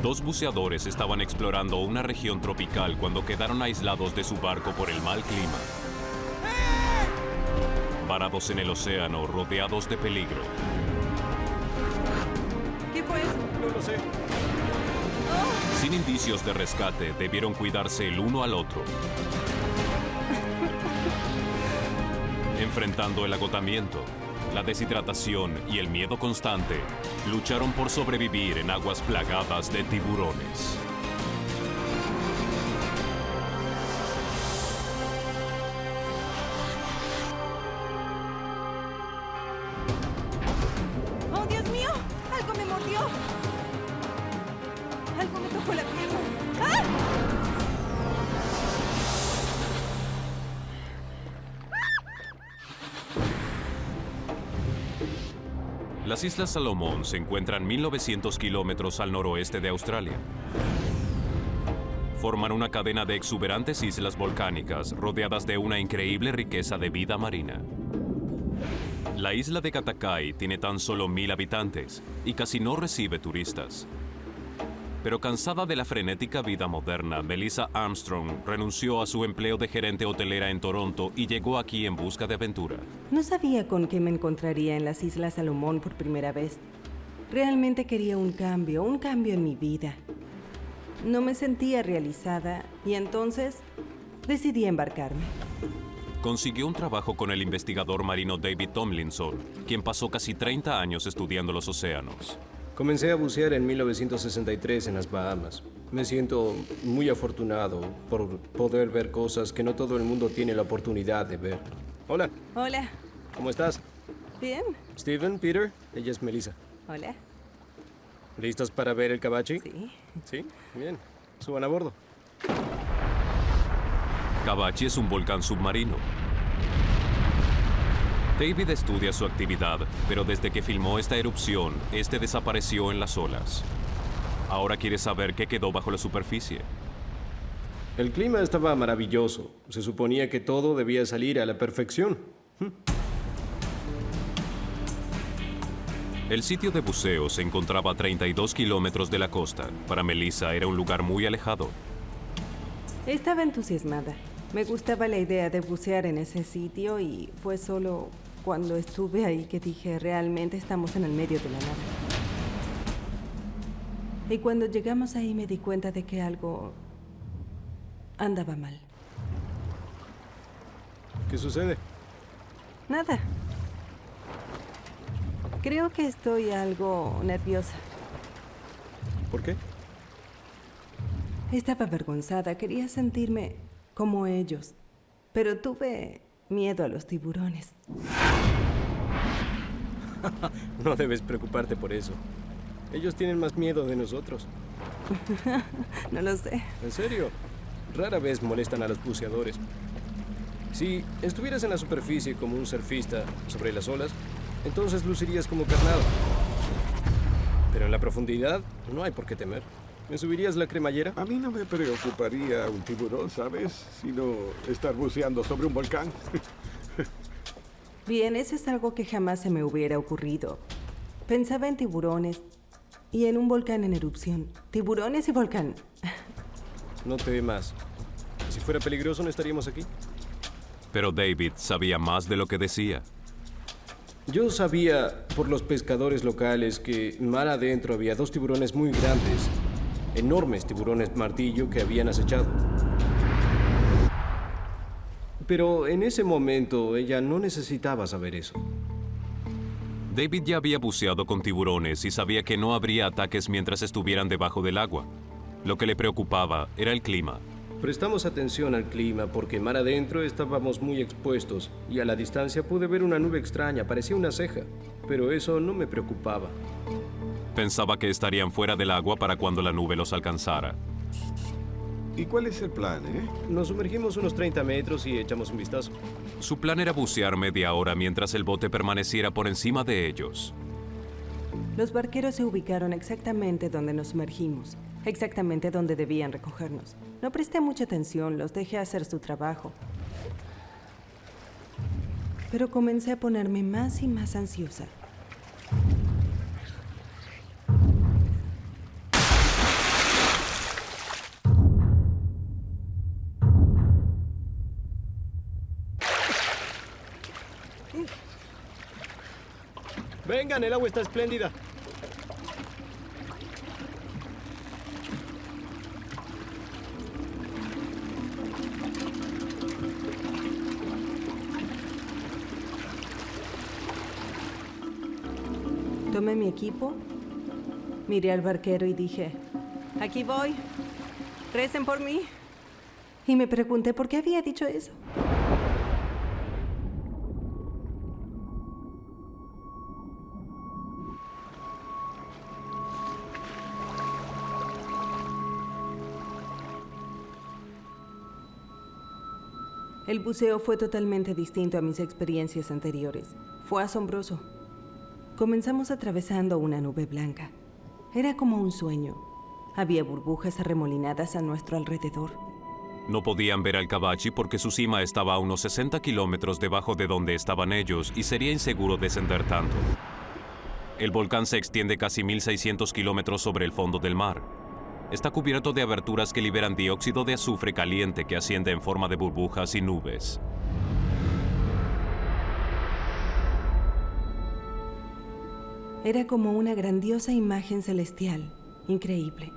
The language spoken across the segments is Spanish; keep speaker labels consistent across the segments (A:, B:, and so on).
A: Dos buceadores estaban explorando una región tropical cuando quedaron aislados de su barco por el mal clima. Varados en el océano, rodeados de peligro.
B: ¿Qué fue eso?
C: No lo sé.
A: Sin indicios de rescate, debieron cuidarse el uno al otro. Enfrentando el agotamiento, la deshidratación y el miedo constante, lucharon por sobrevivir en aguas plagadas de tiburones.
B: ¡Oh, Dios mío! ¡Algo me mordió! ¡Algo me tocó la pierna! ¡Ah!
A: Las Islas Salomón se encuentran 1.900 kilómetros al noroeste de Australia. Forman una cadena de exuberantes islas volcánicas rodeadas de una increíble riqueza de vida marina. La isla de Catacay tiene tan solo 1.000 habitantes y casi no recibe turistas. Pero cansada de la frenética vida moderna, Melissa Armstrong renunció a su empleo de gerente hotelera en Toronto y llegó aquí en busca de aventura.
B: No sabía con qué me encontraría en las Islas Salomón por primera vez. Realmente quería un cambio en mi vida. No me sentía realizada y entonces decidí embarcarme.
A: Consiguió un trabajo con el investigador marino David Tomlinson, quien pasó casi 30 años estudiando los océanos.
C: Comencé a bucear en 1963 en las Bahamas. Me siento muy afortunado por poder ver cosas que no todo el mundo tiene la oportunidad de ver. Hola,
B: Hola.
C: ¿cómo estás?
B: ¿Bien?
C: Steven, Peter, ella es Melissa.
B: Hola.
C: ¿Listos para ver el Kabachi?
B: Sí.
C: Sí, bien. Suban a bordo.
A: Kabachi es un volcán submarino. David estudia su actividad, pero desde que filmó esta erupción, este desapareció en las olas. Ahora quiere saber qué quedó bajo la superficie.
C: El clima estaba maravilloso. Se suponía que todo debía salir a la perfección.
A: El sitio de buceo se encontraba a 32 kilómetros de la costa. Para Melissa era un lugar muy alejado.
B: Estaba entusiasmada. Me gustaba la idea de bucear en ese sitio y fue solo cuando estuve ahí que dije, realmente estamos en el medio de la nada. Y cuando llegamos ahí me di cuenta de que algo andaba mal.
C: ¿Qué sucede?
B: Nada. Creo que estoy algo nerviosa.
C: ¿Por qué?
B: Estaba avergonzada, quería sentirme como ellos, pero tuve miedo a los tiburones.
C: No debes preocuparte por eso. Ellos tienen más miedo de nosotros.
B: No lo sé.
C: ¿En serio? Rara vez molestan a los buceadores. Si estuvieras en la superficie como un surfista sobre las olas, entonces lucirías como carnado. Pero en la profundidad no hay por qué temer. ¿Me subirías la cremallera?
D: A mí no me preocuparía un tiburón, ¿sabes? Sino estar buceando sobre un volcán.
B: Bien, eso es algo que jamás se me hubiera ocurrido. Pensaba en tiburones y en un volcán en erupción. Tiburones y volcán.
C: No temas. Si fuera peligroso no estaríamos aquí.
A: Pero David sabía más de lo que decía.
C: Yo sabía por los pescadores locales que mar adentro había dos tiburones muy grandes, enormes tiburones martillo que habían acechado. Pero en ese momento ella no necesitaba saber eso.
A: David ya había buceado con tiburones y sabía que no habría ataques mientras estuvieran debajo del agua. Lo que le preocupaba era el clima.
C: Prestamos atención al clima porque mar adentro estábamos muy expuestos y a la distancia pude ver una nube extraña, parecía una ceja, pero eso no me preocupaba.
A: Pensaba que estarían fuera del agua para cuando la nube los alcanzara.
D: ¿Y cuál es el plan,
C: Nos sumergimos unos 30 metros y echamos un vistazo.
A: Su plan era bucear media hora mientras el bote permaneciera por encima de ellos.
B: Los barqueros se ubicaron exactamente donde nos sumergimos, exactamente donde debían recogernos. No presté mucha atención, los dejé hacer su trabajo. Pero comencé a ponerme más y más ansiosa.
C: Vengan, el agua está espléndida.
B: Tomé mi equipo, miré al barquero y dije, aquí voy, recen por mí. Y me pregunté por qué había dicho eso. El buceo fue totalmente distinto a mis experiencias anteriores. Fue asombroso. Comenzamos atravesando una nube blanca. Era como un sueño. Había burbujas arremolinadas a nuestro alrededor.
A: No podían ver al Kabachi porque su cima estaba a unos 60 kilómetros debajo de donde estaban ellos y sería inseguro descender tanto. El volcán se extiende casi 1.600 kilómetros sobre el fondo del mar. Está cubierto de aberturas que liberan dióxido de azufre caliente que asciende en forma de burbujas y nubes.
B: Era como una grandiosa imagen celestial, increíble.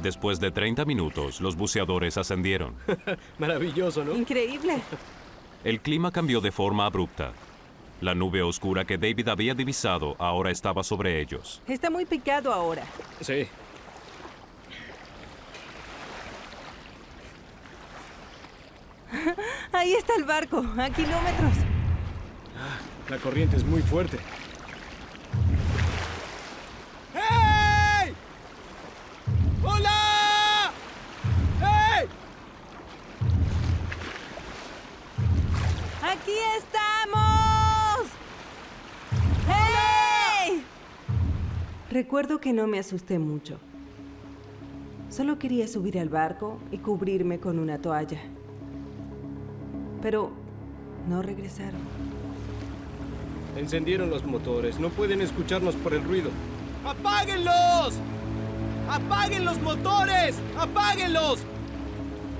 A: Después de 30 minutos, los buceadores ascendieron.
C: Maravilloso, ¿no?
B: ¡Increíble!
A: El clima cambió de forma abrupta. La nube oscura que David había divisado ahora estaba sobre ellos.
B: Está muy picado ahora.
C: Sí.
B: Ahí está el barco, a kilómetros.
C: La corriente es muy fuerte. ¡Hey! ¡Hola! ¡Hey!
B: ¡Aquí estamos! ¡Hey! Recuerdo que no me asusté mucho. Solo quería subir al barco y cubrirme con una toalla. Pero no regresaron.
C: Encendieron los motores. No pueden escucharnos por el ruido. ¡Apáguenlos! ¡Apaguen los motores! ¡Apáguenlos!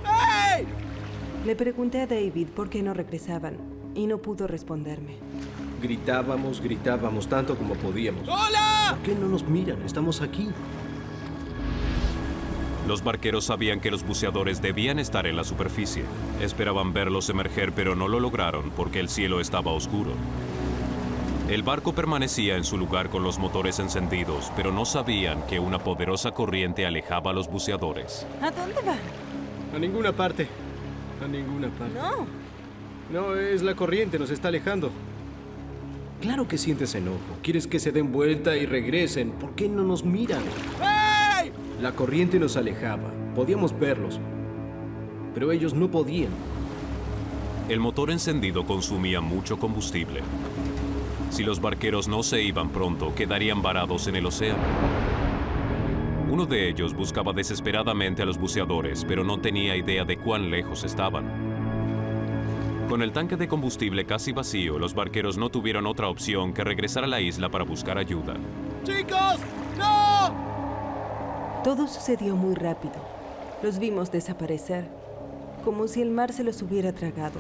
C: ¡Hey!
B: Le pregunté a David por qué no regresaban y no pudo responderme.
E: Gritábamos tanto como podíamos.
C: ¡Hola!
E: ¿Por qué no nos miran? Estamos aquí.
A: Los barqueros sabían que los buceadores debían estar en la superficie. Esperaban verlos emerger, pero no lo lograron porque el cielo estaba oscuro. El barco permanecía en su lugar con los motores encendidos, pero no sabían que una poderosa corriente alejaba a los buceadores.
B: ¿A dónde van?
C: A ninguna parte. A ninguna parte.
B: No.
C: No, es la corriente, nos está alejando.
E: Claro que sientes enojo. Quieres que se den vuelta y regresen. ¿Por qué no nos miran?
C: ¡Hey!
E: La corriente nos alejaba. Podíamos verlos. Pero ellos no podían.
A: El motor encendido consumía mucho combustible. Si los barqueros no se iban pronto, quedarían varados en el océano. Uno de ellos buscaba desesperadamente a los buceadores, pero no tenía idea de cuán lejos estaban. Con el tanque de combustible casi vacío, los barqueros no tuvieron otra opción que regresar a la isla para buscar ayuda.
C: ¡Chicos! ¡No!
B: Todo sucedió muy rápido. Los vimos desaparecer, como si el mar se los hubiera tragado.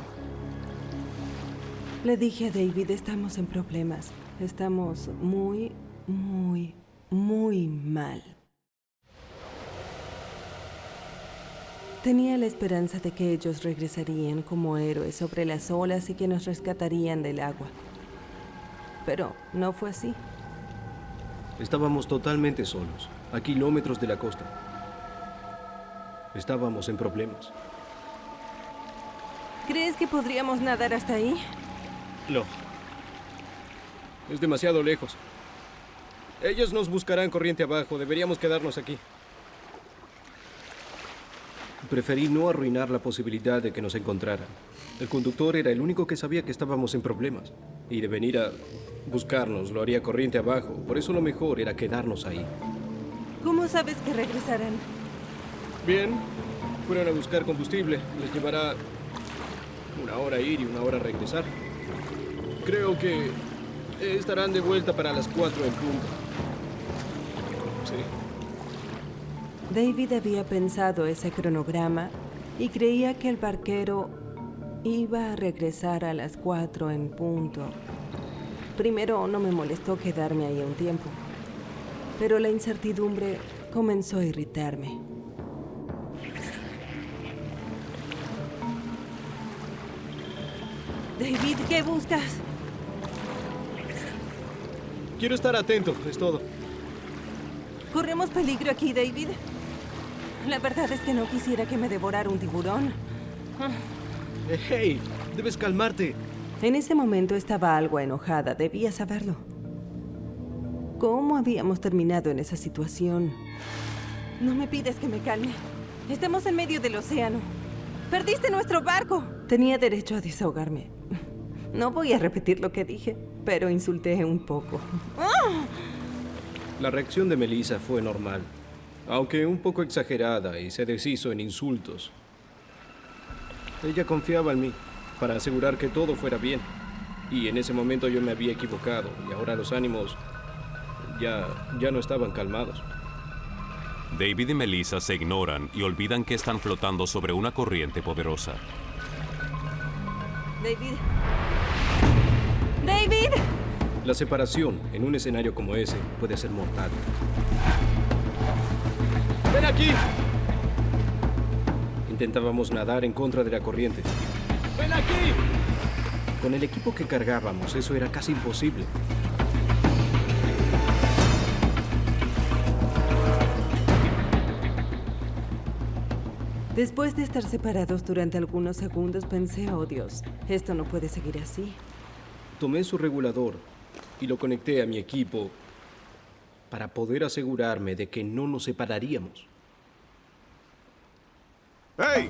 B: Le dije a David, estamos en problemas. Estamos muy, muy, muy mal. Tenía la esperanza de que ellos regresarían como héroes sobre las olas y que nos rescatarían del agua. Pero no fue así.
E: Estábamos totalmente solos, a kilómetros de la costa. Estábamos en problemas.
B: ¿Crees que podríamos nadar hasta ahí?
C: No. Es demasiado lejos. Ellos nos buscarán corriente abajo. Deberíamos quedarnos aquí.
E: Preferí no arruinar la posibilidad de que nos encontraran. El conductor era el único que sabía que estábamos en problemas.
C: Y de venir a buscarnos, lo haría corriente abajo. Por eso lo mejor era quedarnos ahí.
B: ¿Cómo sabes que regresarán?
C: Bien. Fueron a buscar combustible. Les llevará 1 hora ir y 1 hora regresar. Creo que estarán de vuelta para las 4 en punto. Sí.
B: David había pensado ese cronograma y creía que el barquero Iba a regresar a las 4 en punto. Primero no me molestó quedarme ahí un tiempo, pero la incertidumbre comenzó a irritarme. David, ¿qué buscas?
E: Quiero estar atento, es todo.
B: Corremos peligro aquí, David. La verdad es que no quisiera que me devorara un tiburón.
E: ¡Hey! Debes calmarte.
B: En ese momento estaba algo enojada, debía saberlo. ¿Cómo habíamos terminado en esa situación? No me pides que me calme. Estamos en medio del océano. ¡Perdiste nuestro barco! Tenía derecho a desahogarme. No voy a repetir lo que dije, pero insulté un poco.
E: La reacción de Melissa fue normal, aunque un poco exagerada, y se deshizo en insultos. Ella confiaba en mí para asegurar que todo fuera bien. Y en ese momento yo me había equivocado, y ahora los ánimos ya no estaban calmados.
A: David y Melissa se ignoran y olvidan que están flotando sobre una corriente poderosa.
B: David. ¡David!
E: La separación en un escenario como ese puede ser mortal. ¡Ven aquí! Intentábamos nadar en contra de la corriente. ¡Ven aquí! Con el equipo que cargábamos, eso era casi imposible.
B: Después de estar separados durante algunos segundos, pensé, oh Dios, esto no puede seguir así.
E: Tomé su regulador y lo conecté a mi equipo para poder asegurarme de que no nos separaríamos.
D: ¡Hey!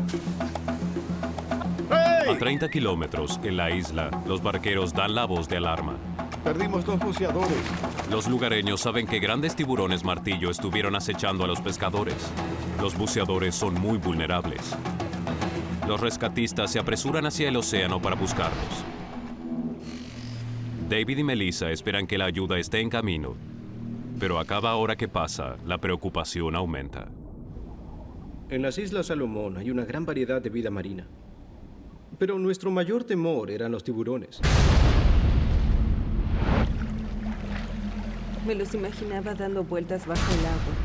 A: A 30 kilómetros en la isla, los barqueros dan la voz de alarma.
D: Perdimos 2 buceadores.
A: Los lugareños saben que grandes tiburones martillo estuvieron acechando a los pescadores. Los buceadores son muy vulnerables. Los rescatistas se apresuran hacia el océano para buscarlos. David y Melissa esperan que la ayuda esté en camino, pero a cada hora que pasa, la preocupación aumenta.
E: En las Islas Salomón hay una gran variedad de vida marina. Pero nuestro mayor temor eran los tiburones.
B: Me los imaginaba dando vueltas bajo el agua.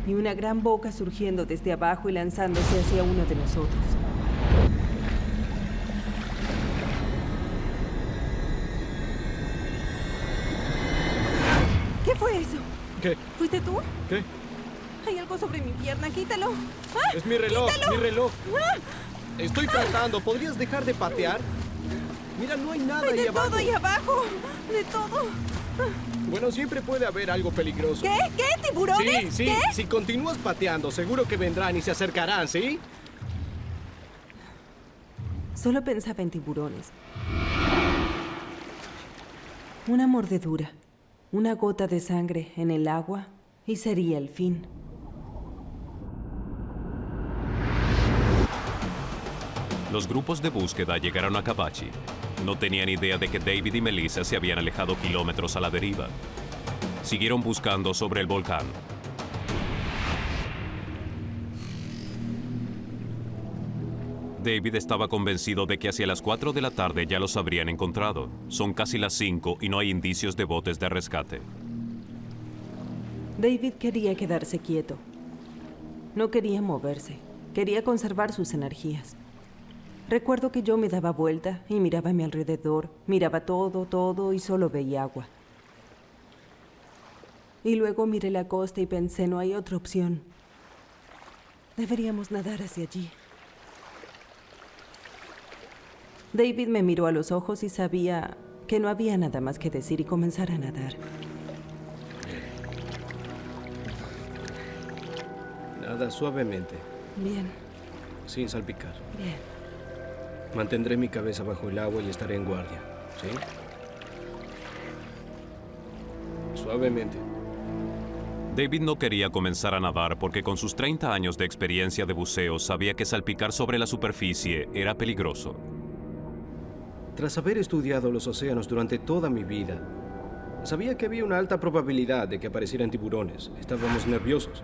B: Y una gran boca surgiendo desde abajo y lanzándose hacia uno de nosotros. ¿Qué fue eso?
E: ¿Qué?
B: ¿Fuiste tú?
E: ¿Qué?
B: Hay algo sobre mi pierna, quítalo. ¡Ah!
E: Es mi reloj,
B: ¡Quítalo!
E: mi reloj.
B: ¡Ah!
E: Estoy tratando. ¿Podrías dejar de patear? Mira, no hay nada
B: Hay
E: ahí
B: de
E: abajo.
B: todo ahí abajo. De todo.
E: Bueno, siempre puede haber algo peligroso.
B: ¿Qué? ¿Qué? ¿Tiburones?
E: Sí.
B: ¿Qué?
E: Si continúas pateando, seguro que vendrán y se acercarán, ¿sí?
B: Solo pensaba en tiburones. Una mordedura, una gota de sangre en el agua y sería el fin.
A: Los grupos de búsqueda llegaron a Kabachi. No tenían idea de que David y Melissa se habían alejado kilómetros a la deriva. Siguieron buscando sobre el volcán. David estaba convencido de que hacia las 4 de la tarde ya los habrían encontrado. Son casi las 5 y no hay indicios de botes de rescate.
B: David quería quedarse quieto. No quería moverse. Quería conservar sus energías. Recuerdo que yo me daba vuelta y miraba a mi alrededor. Miraba todo y solo veía agua. Y luego miré la costa y pensé, no hay otra opción. Deberíamos nadar hacia allí. David me miró a los ojos y sabía que no había nada más que decir y comenzar a nadar.
E: Nada, suavemente,
B: Bien,
E: sin salpicar.
B: bien.
E: Mantendré mi cabeza bajo el agua y estaré en guardia, ¿sí? Suavemente.
A: David no quería comenzar a nadar porque con sus 30 años de experiencia de buceo sabía que salpicar sobre la superficie era peligroso.
E: Tras haber estudiado los océanos durante toda mi vida, sabía que había una alta probabilidad de que aparecieran tiburones. Estábamos nerviosos.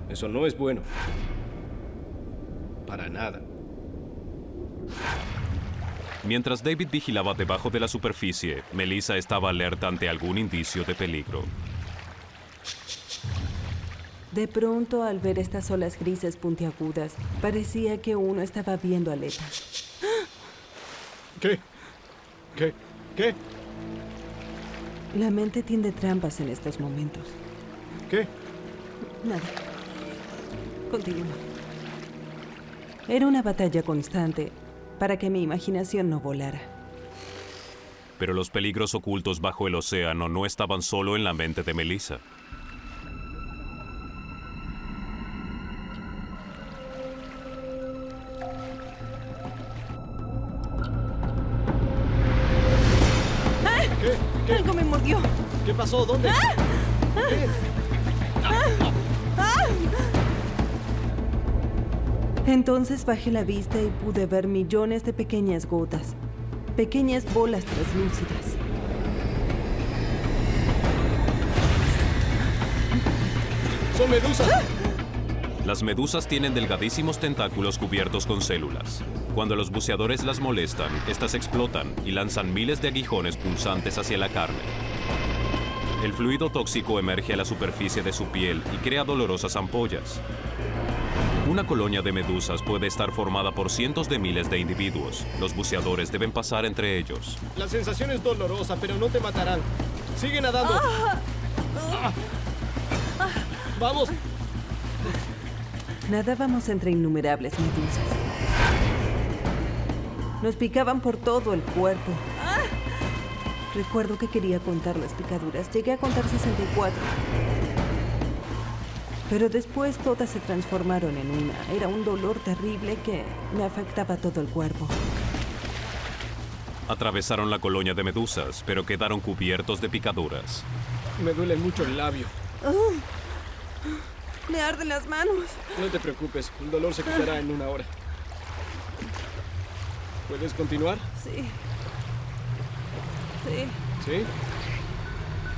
E: Eso no es bueno. Para nada.
A: Mientras David vigilaba debajo de la superficie, Melissa estaba alerta ante algún indicio de peligro.
B: De pronto, al ver estas olas grises puntiagudas, parecía que uno estaba viendo aletas.
E: ¿Qué? ¿Qué?
B: La mente tiende trampas en estos momentos.
E: ¿Qué?
B: Nada. Continúa. Era una batalla constante para que mi imaginación no volara.
A: Pero los peligros ocultos bajo el océano no estaban solo en la mente de Melissa.
E: ¿Qué?
B: ¡Algo me mordió!
E: ¿Qué pasó? ¿Dónde? ¿Qué?
B: Entonces bajé la vista y pude ver millones de pequeñas gotas, pequeñas bolas translúcidas.
E: ¡Son medusas!
A: Las medusas tienen delgadísimos tentáculos cubiertos con células. Cuando los buceadores las molestan, estas explotan y lanzan miles de aguijones punzantes hacia la carne. El fluido tóxico emerge a la superficie de su piel y crea dolorosas ampollas. Una colonia de medusas puede estar formada por cientos de miles de individuos. Los buceadores deben pasar entre ellos.
E: La sensación es dolorosa, pero no te matarán. ¡Sigue nadando! ¡Vamos!
B: Nadábamos entre innumerables medusas. Nos picaban por todo el cuerpo. Recuerdo que quería contar las picaduras. Llegué a contar 64. Pero después todas se transformaron en una. Era un dolor terrible que me afectaba todo el cuerpo.
A: Atravesaron la colonia de medusas, pero quedaron cubiertos de picaduras.
E: Me duele mucho el labio.
B: Me arden las manos.
E: No te preocupes, el dolor se quitará en 1 hora. ¿Puedes continuar?
B: Sí. Sí.
E: ¿Sí?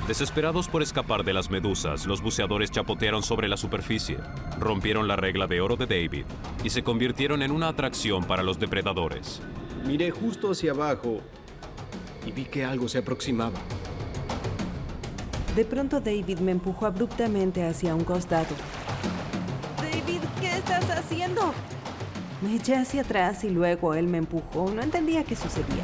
A: Desesperados por escapar de las medusas, los buceadores chapotearon sobre la superficie, rompieron la regla de oro de David y se convirtieron en una atracción para los depredadores.
E: Miré justo hacia abajo y vi que algo se aproximaba.
B: De pronto David me empujó abruptamente hacia un costado. David, ¿qué estás haciendo? Me eché hacia atrás y luego él me empujó. No entendía qué sucedía.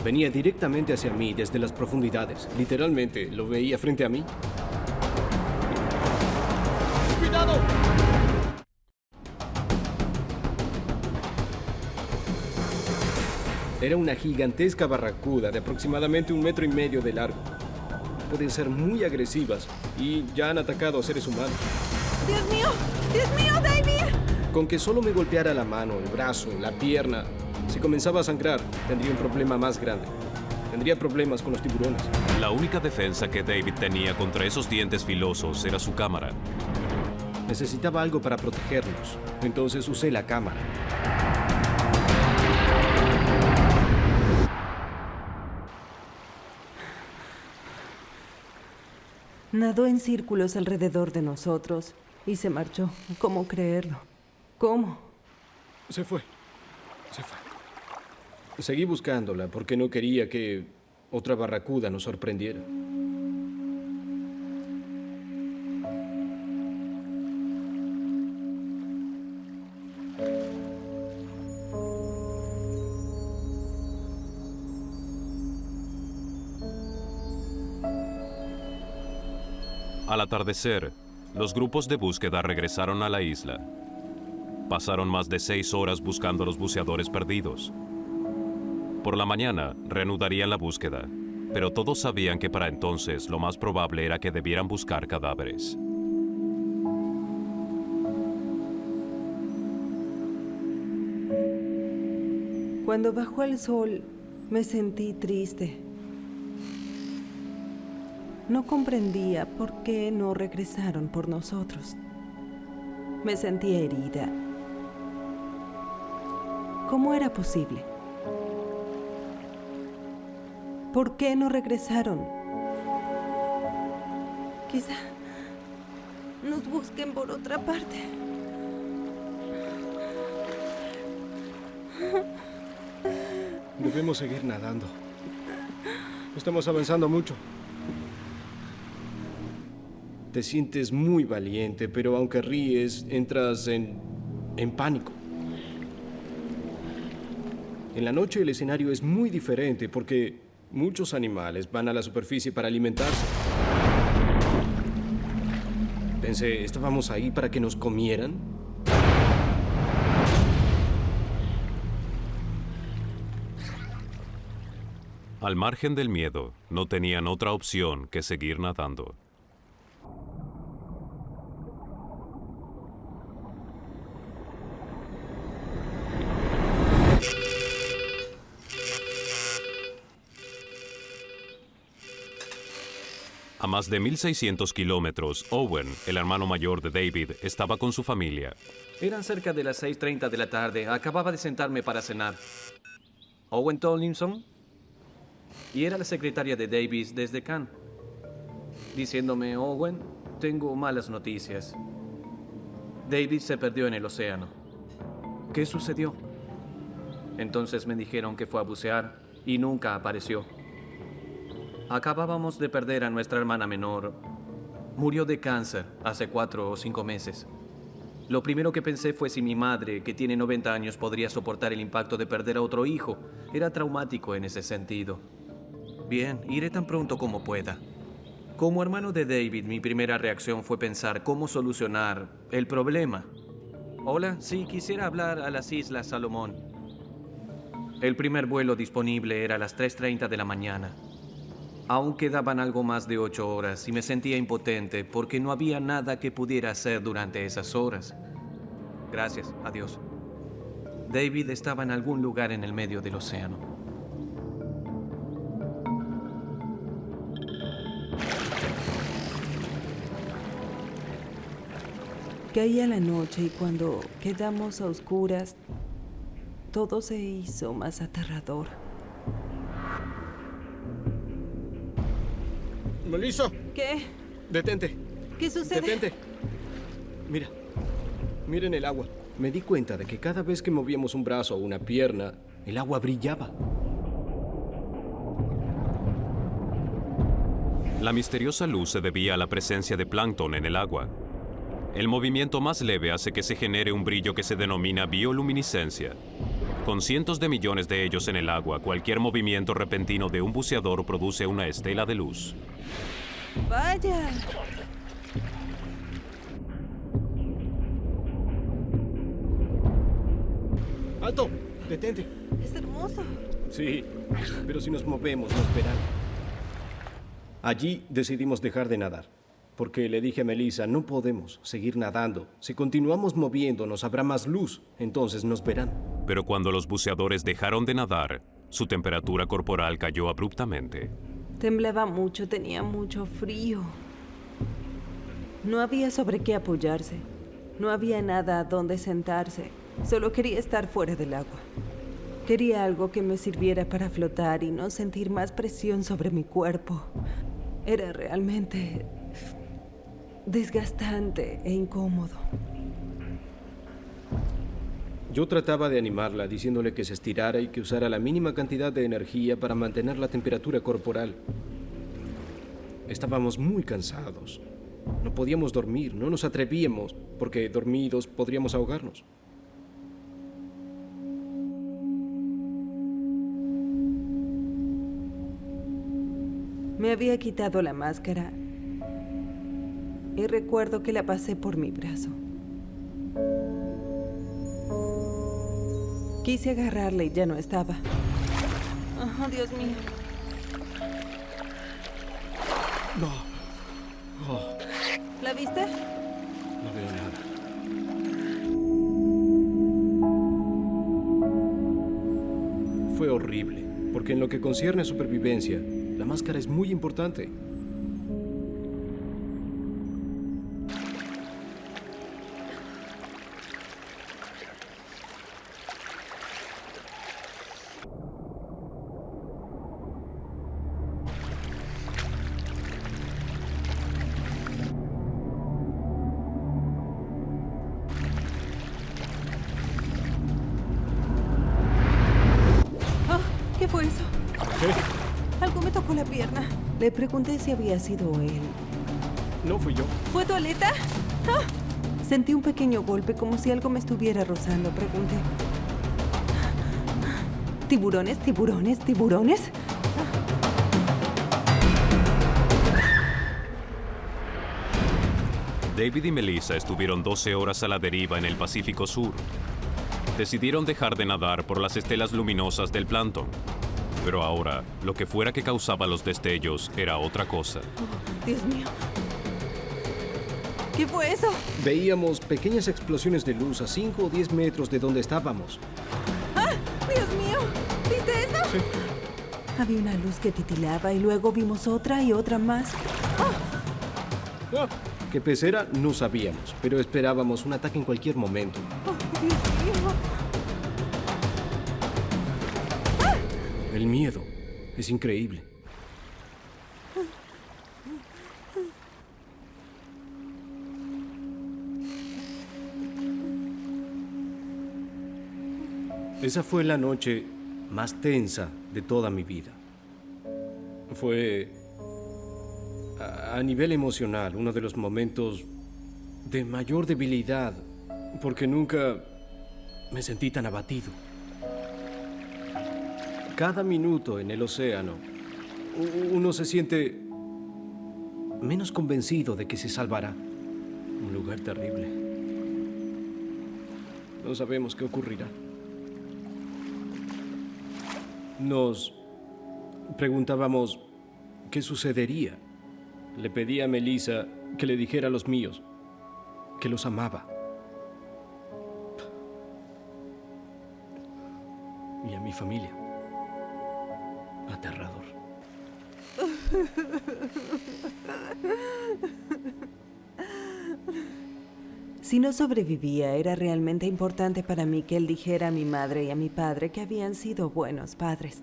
E: Venía directamente hacia mí desde las profundidades. Literalmente, lo veía frente a mí. ¡Cuidado! Era una gigantesca barracuda de aproximadamente 1,5 metros de largo. Pueden ser muy agresivas y ya han atacado a seres humanos.
B: ¡Dios mío! ¡Dios mío, David!
E: Con que solo me golpeara la mano, el brazo, la pierna, si comenzaba a sangrar, tendría un problema más grande. Tendría problemas con los tiburones.
A: La única defensa que David tenía contra esos dientes filosos era su cámara.
E: Necesitaba algo para protegernos, entonces usé la cámara.
B: Nadó en círculos alrededor de nosotros y se marchó. ¿Cómo creerlo? ¿Cómo?
E: Se fue. Seguí buscándola porque no quería que otra barracuda nos sorprendiera.
A: Al atardecer, los grupos de búsqueda regresaron a la isla. Pasaron más de 6 horas buscando a los buceadores perdidos. Por la mañana, reanudarían la búsqueda, pero todos sabían que para entonces lo más probable era que debieran buscar cadáveres.
B: Cuando bajó el sol, me sentí triste. No comprendía por qué no regresaron por nosotros. Me sentía herida. ¿Cómo era posible? ¿Por qué no regresaron? Quizá nos busquen por otra parte.
E: Debemos seguir nadando. Estamos avanzando mucho. Te sientes muy valiente, pero aunque ríes, entras en pánico. En la noche el escenario es muy diferente porque muchos animales van a la superficie para alimentarse. Pensé, ¿estábamos ahí para que nos comieran?
A: Al margen del miedo, no tenían otra opción que seguir nadando. A más de 1.600 kilómetros, Owen, el hermano mayor de David, estaba con su familia.
F: Eran cerca de las 6:30 de la tarde. Acababa de sentarme para cenar. Owen Tomlinson. Y era la secretaria de Davis desde Cannes. Diciéndome, Owen, tengo malas noticias. David se perdió en el océano. ¿Qué sucedió? Entonces me dijeron que fue a bucear y nunca apareció. Acabábamos de perder a nuestra hermana menor. Murió de cáncer hace 4 o 5 meses. Lo primero que pensé fue si mi madre, que tiene 90 años, podría soportar el impacto de perder a otro hijo. Era traumático en ese sentido. Bien, iré tan pronto como pueda. Como hermano de David, mi primera reacción fue pensar cómo solucionar el problema. Hola, sí, quisiera hablar a las Islas Salomón. El primer vuelo disponible era a las 3:30 de la mañana. Aún quedaban algo más de 8 horas y me sentía impotente porque no había nada que pudiera hacer durante esas horas. Gracias, adiós. David estaba en algún lugar en el medio del océano.
B: Caía la noche y cuando quedamos a oscuras, todo se hizo más aterrador.
E: ¡Melissa!
B: ¿Qué?
E: ¡Detente!
B: ¿Qué sucede?
E: ¡Detente! Mira, miren el agua. Me di cuenta de que cada vez que movíamos un brazo o una pierna, el agua brillaba.
A: La misteriosa luz se debía a la presencia de plancton en el agua. El movimiento más leve hace que se genere un brillo que se denomina bioluminiscencia. Con cientos de millones de ellos en el agua, cualquier movimiento repentino de un buceador produce una estela de luz.
B: ¡Vaya!
E: ¡Alto! ¡Detente!
B: Es hermoso.
E: Sí, pero si nos movemos, nos verán. Allí decidimos dejar de nadar, porque le dije a Melissa, no podemos seguir nadando. Si continuamos moviéndonos, habrá más luz, entonces nos verán.
A: Pero cuando los buceadores dejaron de nadar, su temperatura corporal cayó abruptamente.
B: Temblaba mucho, tenía mucho frío. No había sobre qué apoyarse. No había nada donde sentarse. Solo quería estar fuera del agua. Quería algo que me sirviera para flotar y no sentir más presión sobre mi cuerpo. Era realmente desgastante e incómodo.
E: Yo trataba de animarla, diciéndole que se estirara y que usara la mínima cantidad de energía para mantener la temperatura corporal. Estábamos muy cansados. No podíamos dormir, no nos atrevíamos, porque dormidos podríamos ahogarnos.
B: Me había quitado la máscara y recuerdo que la pasé por mi brazo. Quise agarrarla y ya no estaba. Oh, Dios mío.
E: No. Oh,
B: ¿La viste?
E: no veo nada. Fue horrible, porque en lo que concierne a supervivencia, la máscara es muy importante.
B: Le pregunté si había sido él.
E: No fui yo.
B: ¿Fue tu aleta? ¡Ah! Sentí un pequeño golpe, como si algo me estuviera rozando. Pregunté. ¿Tiburones, tiburones, tiburones?
A: David y Melissa estuvieron 12 horas a la deriva en el Pacífico Sur. Decidieron dejar de nadar por las estelas luminosas del plancton. Pero ahora, lo que fuera que causaba los destellos era otra cosa.
B: Oh, Dios mío. ¿Qué fue eso?
E: Veíamos pequeñas explosiones de luz a 5 o 10 metros de donde estábamos.
B: ¡Ah! ¡Dios mío! ¿Viste eso?
E: Sí.
B: Había una luz que titilaba y luego vimos otra y otra más.
E: Ah, ¿qué pez era? No sabíamos, pero esperábamos un ataque en cualquier momento.
B: ¡Oh, Dios mío!
E: El miedo es increíble. Esa fue la noche más tensa de toda mi vida. Fue, a nivel emocional, uno de los momentos de mayor debilidad, porque nunca me sentí tan abatido. Cada minuto en el océano, uno se siente menos convencido de que se salvará. Un lugar terrible. No sabemos qué ocurrirá. Nos preguntábamos qué sucedería. Le pedí a Melissa que le dijera a los míos que los amaba. Y a mi familia. Aterrador.
B: Si no sobrevivía, era realmente importante para mí que él dijera a mi madre y a mi padre que habían sido buenos padres.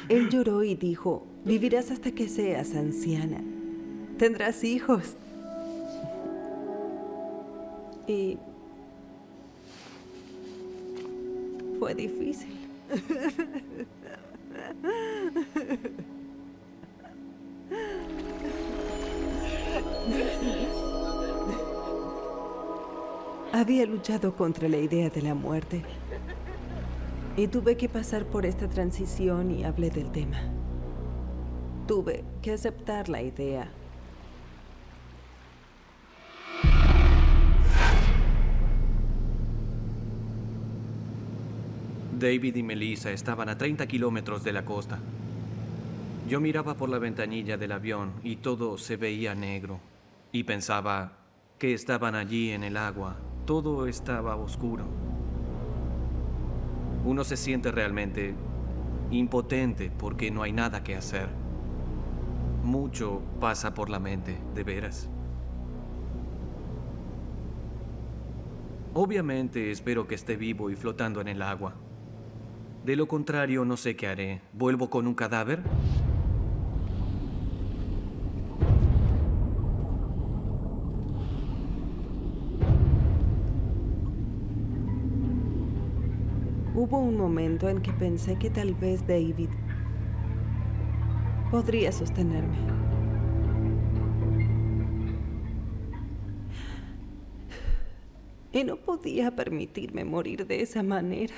B: Él lloró y dijo, vivirás hasta que seas anciana. Tendrás hijos. Y fue difícil. Había luchado contra la idea de la muerte. Y tuve que pasar por esta transición y hablé del tema. Tuve que aceptar la idea.
F: David y Melissa estaban a 30 kilómetros de la costa. Yo miraba por la ventanilla del avión y todo se veía negro. Y pensaba que estaban allí en el agua. Todo estaba oscuro. Uno se siente realmente impotente porque no hay nada que hacer. Mucho pasa por la mente, de veras. Obviamente espero que esté vivo y flotando en el agua. De lo contrario, no sé qué haré. ¿Vuelvo con un cadáver?
B: Hubo un momento en que pensé que tal vez David podría sostenerme. Y no podía permitirme morir de esa manera.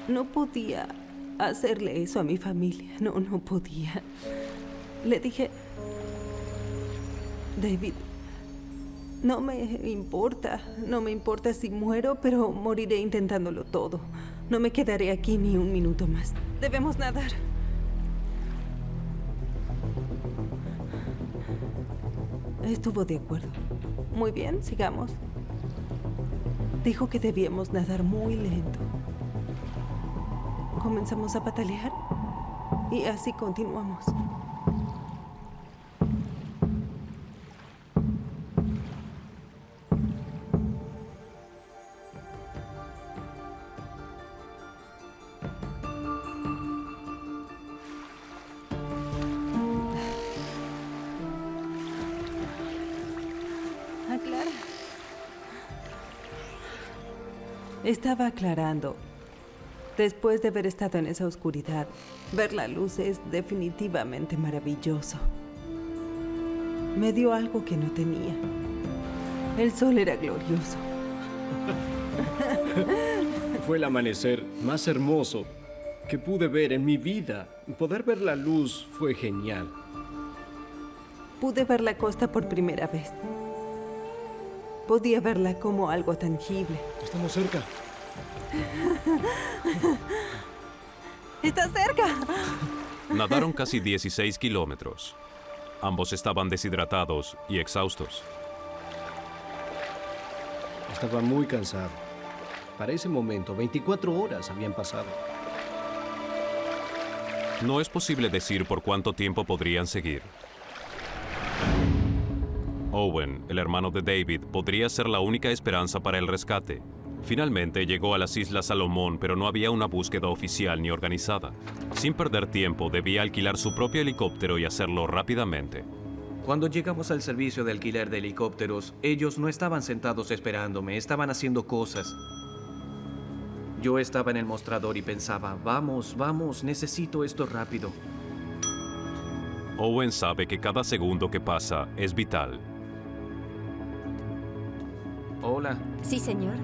B: No podía hacerle eso a mi familia. No podía. Le dije, David, no me importa si muero, pero moriré intentándolo todo. No me quedaré aquí ni un minuto más. Debemos nadar. Estuvo de acuerdo. Muy bien, sigamos. Dijo que debíamos nadar muy lento. Comenzamos a patalear y así continuamos. Estaba aclarando. Después de haber estado en esa oscuridad, ver la luz es definitivamente maravilloso. Me dio algo que no tenía. El sol era glorioso.
E: Fue el amanecer más hermoso que pude ver en mi vida. Poder ver la luz fue genial.
B: Pude ver la costa por primera vez. Podía verla como algo tangible.
E: Estamos cerca.
B: ¡Está cerca!
A: Nadaron casi 16 kilómetros. Ambos estaban deshidratados y exhaustos.
E: Estaba muy cansado. Para ese momento, 24 horas habían pasado.
A: No es posible decir por cuánto tiempo podrían seguir. Owen, el hermano de David, podría ser la única esperanza para el rescate. Finalmente llegó a las Islas Salomón, pero no había una búsqueda oficial ni organizada. Sin perder tiempo, debía alquilar su propio helicóptero y hacerlo rápidamente.
F: Cuando llegamos al servicio de alquiler de helicópteros, ellos no estaban sentados esperándome, estaban haciendo cosas. Yo estaba en el mostrador y pensaba, vamos, necesito esto rápido.
A: Owen sabe que cada segundo que pasa es vital.
F: Hola,
G: Sí, señor.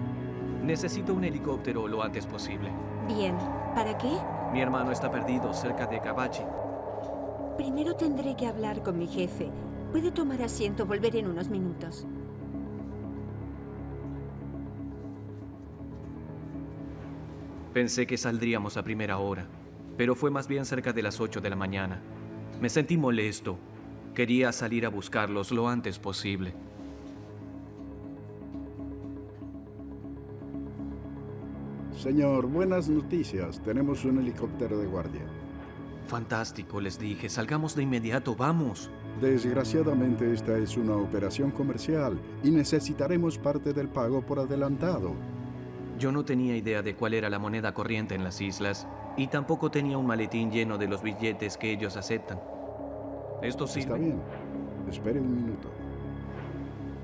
F: necesito un helicóptero lo antes posible.
G: Bien. ¿Para qué?
F: Mi hermano está perdido cerca de Kabachi.
G: Primero tendré que hablar con mi jefe. Puede tomar asiento, volveré en unos minutos.
F: Pensé que saldríamos a primera hora, pero fue más bien cerca de las 8 de la mañana. Me sentí molesto. Quería salir a buscarlos lo antes posible.
D: Señor, buenas noticias. Tenemos un helicóptero de guardia.
F: Fantástico, les dije. Salgamos de inmediato, vamos.
D: Desgraciadamente, esta es una operación comercial y necesitaremos parte del pago por adelantado.
F: Yo no tenía idea de cuál era la moneda corriente en las islas y tampoco tenía un maletín lleno de los billetes que ellos aceptan. ¿Esto sirve?
D: Está bien. Espere un minuto.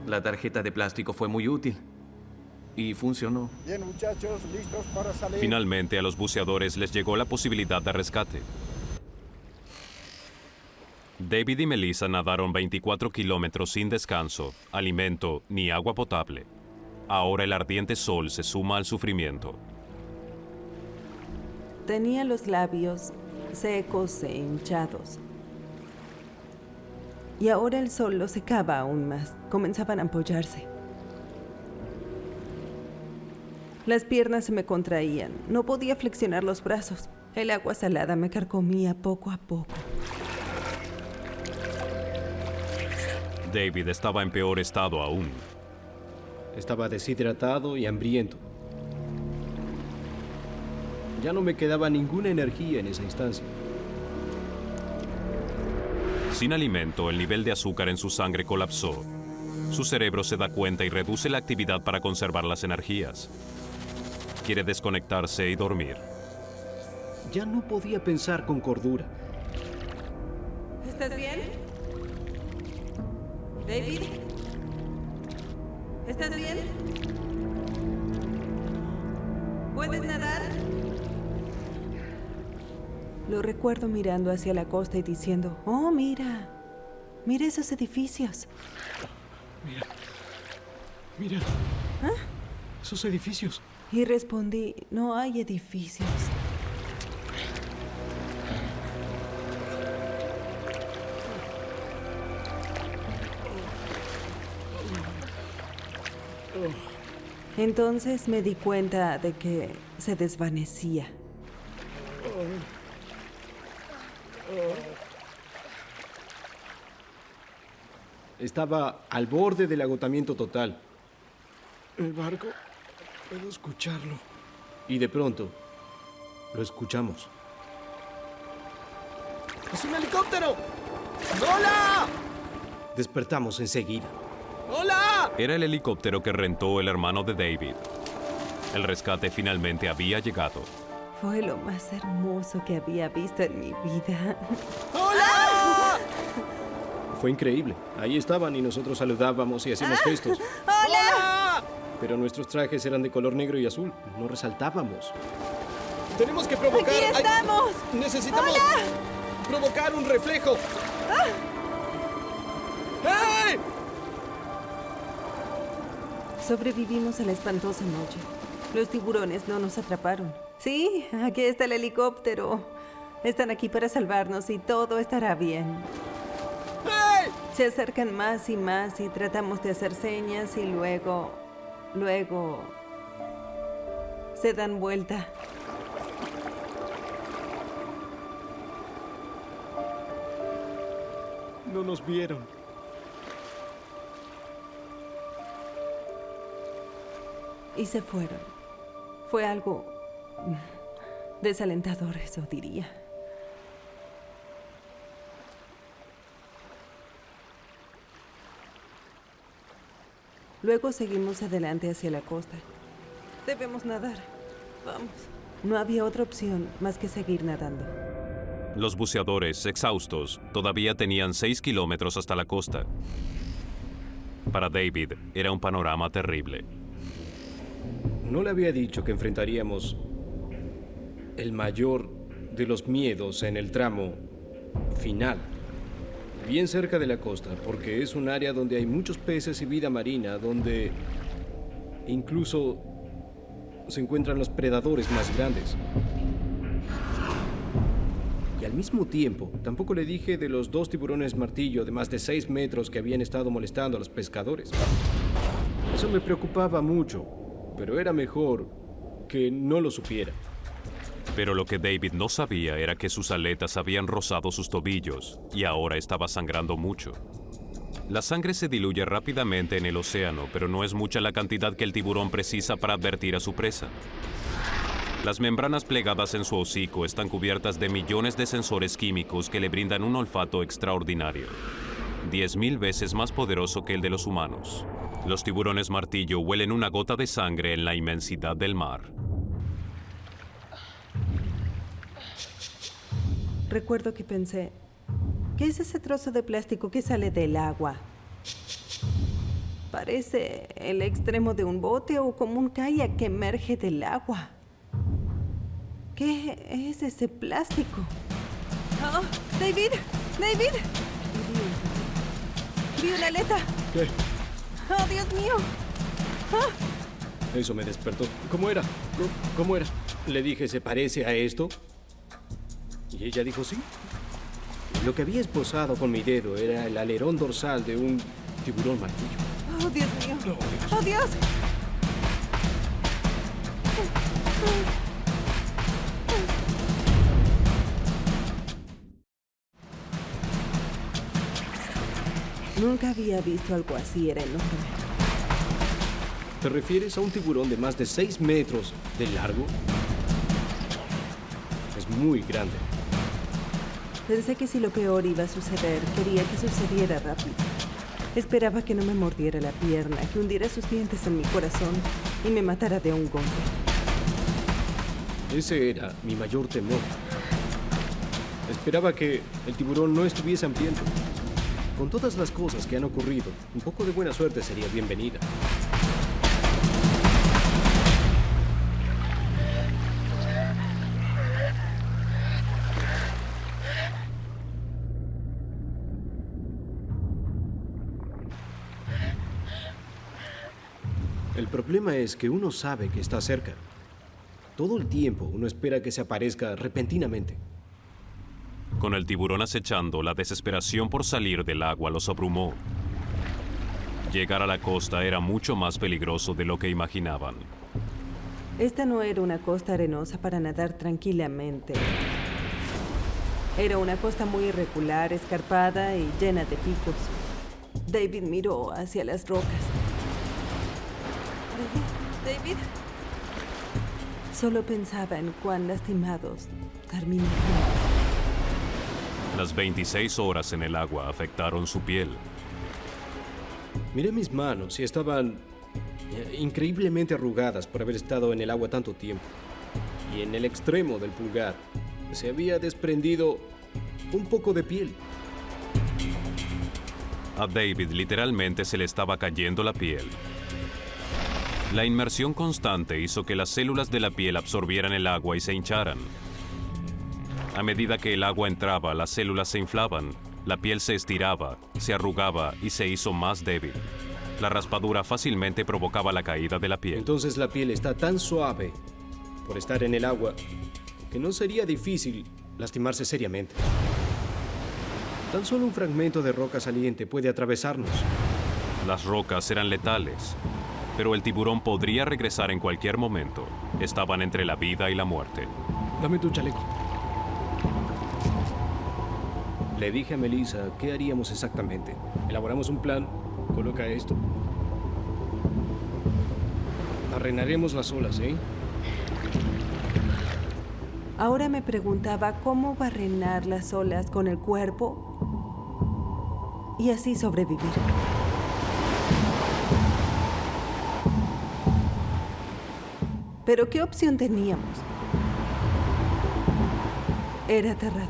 F: La tarjeta de plástico fue muy útil y funcionó.
D: Bien, muchachos, listos para salir.
A: Finalmente, a los buceadores les llegó la posibilidad de rescate. David y Melissa nadaron 24 kilómetros sin descanso, alimento ni agua potable. Ahora el ardiente sol se suma al sufrimiento.
B: Tenía los labios secos e hinchados. Y ahora el sol los secaba aún más. Comenzaban a ampollarse. Las piernas se me contraían. No podía flexionar los brazos. El agua salada me carcomía poco a poco.
A: David estaba en peor estado aún.
E: Estaba deshidratado y hambriento. Ya no me quedaba ninguna energía en esa instancia.
A: Sin alimento, el nivel de azúcar en su sangre colapsó. Su cerebro se da cuenta y reduce la actividad para conservar las energías. Quiere desconectarse y dormir.
E: Ya no podía pensar con cordura.
B: ¿Estás bien? ¿David? ¿Estás bien? ¿Puedes nadar? Lo recuerdo mirando hacia la costa y diciendo, oh, mira esos edificios.
E: Mira. Esos edificios.
B: Y respondí, no hay edificios. Entonces me di cuenta de que se desvanecía.
E: Estaba al borde del agotamiento total. El barco, puedo escucharlo. Y de pronto, lo escuchamos. ¡Es un helicóptero! ¡Hola! Despertamos enseguida. ¡Hola!
A: Era el helicóptero que rentó el hermano de David. El rescate finalmente había llegado.
B: Fue lo más hermoso que había visto en mi vida.
E: ¡Hola! Fue increíble. Ahí estaban y nosotros saludábamos y hacíamos gestos.
B: ¡Hola!
E: Pero nuestros trajes eran de color negro y azul. No resaltábamos. ¡Tenemos que provocar!
B: ¡Aquí estamos!
E: ¡Necesitamos provocar un reflejo! ¡Hey!
B: Sobrevivimos a la espantosa noche. Los tiburones no nos atraparon. Sí, aquí está el helicóptero. Están aquí para salvarnos y todo estará bien.
E: ¡Hey!
B: Se acercan más y más y tratamos de hacer señas y luego se dan vuelta.
E: No nos vieron.
B: Y se fueron. Fue algo desalentador, eso diría. Luego seguimos adelante hacia la costa. Debemos nadar. Vamos. No había otra opción más que seguir nadando.
A: Los buceadores, exhaustos, todavía tenían 6 kilómetros hasta la costa. Para David, era un panorama terrible.
E: No le había dicho que enfrentaríamos el mayor de los miedos en el tramo final, bien cerca de la costa, porque es un área donde hay muchos peces y vida marina, donde incluso se encuentran los predadores más grandes. Y al mismo tiempo, tampoco le dije de los 2 tiburones martillo de más de 6 metros que habían estado molestando a los pescadores. Eso me preocupaba mucho, pero era mejor que no lo supiera.
A: Pero lo que David no sabía era que sus aletas habían rozado sus tobillos y ahora estaba sangrando mucho. La sangre se diluye rápidamente en el océano, pero no es mucha la cantidad que el tiburón precisa para advertir a su presa. Las membranas plegadas en su hocico están cubiertas de millones de sensores químicos que le brindan un olfato extraordinario, 10.000 veces más poderoso que el de los humanos. Los tiburones martillo huelen una gota de sangre en la inmensidad del mar.
B: Recuerdo que pensé, ¿qué es ese trozo de plástico que sale del agua? Parece el extremo de un bote o como un kayak que emerge del agua. ¿Qué es ese plástico? ¡Oh! ¡David! ¡David! Vi una aleta.
E: ¿Qué?
B: ¡Oh, Dios mío! ¡Ah!
E: Eso me despertó. ¿Cómo era? ¿Cómo era? Le dije, ¿se parece a esto? Y ella dijo sí. Lo que había esbozado con mi dedo era el alerón dorsal de un tiburón martillo.
B: ¡Oh, Dios mío! ¡Oh, Dios! Nunca había visto algo así, era enorme.
E: ¿Te refieres a un tiburón de más de 6 metros de largo? Es muy grande.
B: Pensé que si lo peor iba a suceder, quería que sucediera rápido. Esperaba que no me mordiera la pierna, que hundiera sus dientes en mi corazón y me matara de un golpe.
E: Ese era mi mayor temor. Esperaba que el tiburón no estuviese hambriento. Con todas las cosas que han ocurrido, un poco de buena suerte sería bienvenida. El problema es que uno sabe que está cerca. Todo el tiempo uno espera que se aparezca repentinamente.
A: Con el tiburón acechando, la desesperación por salir del agua los abrumó. Llegar a la costa era mucho más peligroso de lo que imaginaban.
B: Esta no era una costa arenosa para nadar tranquilamente. Era una costa muy irregular, escarpada y llena de picos. David miró hacia las rocas. David. Solo pensaba en cuán lastimados terminarían.
A: Las 26 horas en el agua afectaron su piel.
E: Miré mis manos y estaban increíblemente arrugadas por haber estado en el agua tanto tiempo. Y en el extremo del pulgar se había desprendido un poco de piel.
A: A David literalmente se le estaba cayendo la piel. La inmersión constante hizo que las células de la piel absorbieran el agua y se hincharan. A medida que el agua entraba, las células se inflaban, la piel se estiraba, se arrugaba y se hizo más débil. La raspadura fácilmente provocaba la caída de la piel.
E: Entonces la piel está tan suave por estar en el agua que no sería difícil lastimarse seriamente. Tan solo un fragmento de roca saliente puede atravesarnos.
A: Las rocas eran letales, pero el tiburón podría regresar en cualquier momento. Estaban entre la vida y la muerte.
E: Dame tu chaleco. Le dije a Melissa qué haríamos exactamente. Elaboramos un plan. Coloca esto. Arrenaremos las olas, ¿eh?
B: Ahora me preguntaba cómo barrenar las olas con el cuerpo y así sobrevivir. Pero ¿qué opción teníamos? Era aterrador.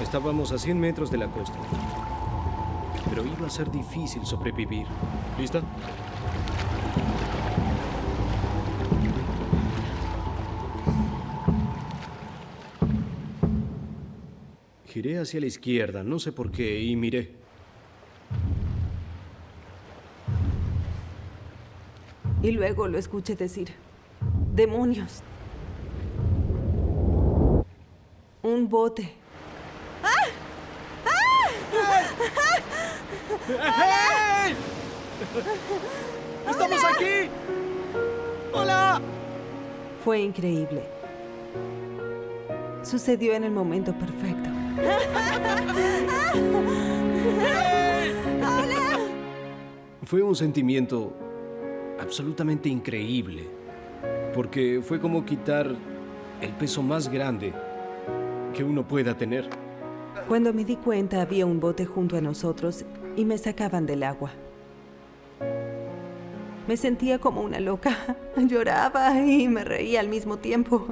E: Estábamos a 100 metros de la costa. Pero iba a ser difícil sobrevivir. ¿Lista? Giré hacia la izquierda, no sé por qué, y miré.
B: Y luego lo escuché decir, ¡demonios! Un bote.
E: ¡Hey! ¡Estamos aquí! ¡Hola!
B: Fue increíble. Sucedió en el momento perfecto.
E: Fue un sentimiento absolutamente increíble, porque fue como quitar el peso más grande que uno pueda tener.
B: Cuando me di cuenta, había un bote junto a nosotros y me sacaban del agua. Me sentía como una loca. Lloraba y me reía al mismo tiempo.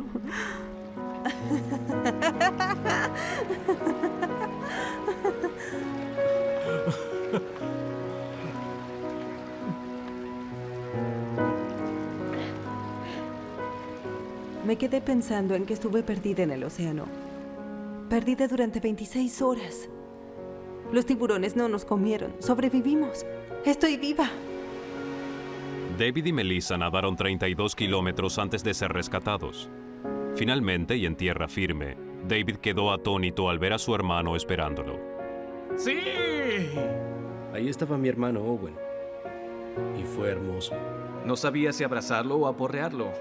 B: Me quedé pensando en que estuve perdida en el océano. Perdida durante 26 horas. Los tiburones no nos comieron. Sobrevivimos. Estoy viva.
A: David y Melissa nadaron 32 kilómetros antes de ser rescatados. Finalmente, y en tierra firme, David quedó atónito al ver a su hermano esperándolo.
F: ¡Sí!
E: Ahí estaba mi hermano Owen. Y fue hermoso.
F: No sabía si abrazarlo o aporrearlo.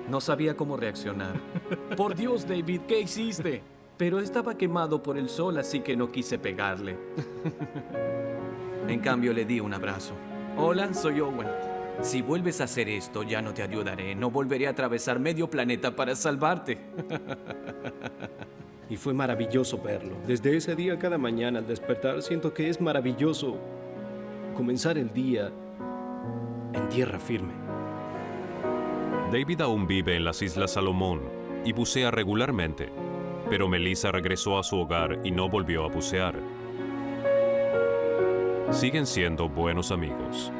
F: No sabía cómo reaccionar. Por Dios, David, ¿qué hiciste? Pero estaba quemado por el sol, así que no quise pegarle. En cambio, le di un abrazo. Hola, soy Owen. Si vuelves a hacer esto, ya no te ayudaré. No volveré a atravesar medio planeta para salvarte.
E: Y fue maravilloso verlo. Desde ese día, cada mañana al despertar, siento que es maravilloso comenzar el día en tierra firme.
A: David aún vive en las Islas Salomón y bucea regularmente, pero Melissa regresó a su hogar y no volvió a bucear. Siguen siendo buenos amigos.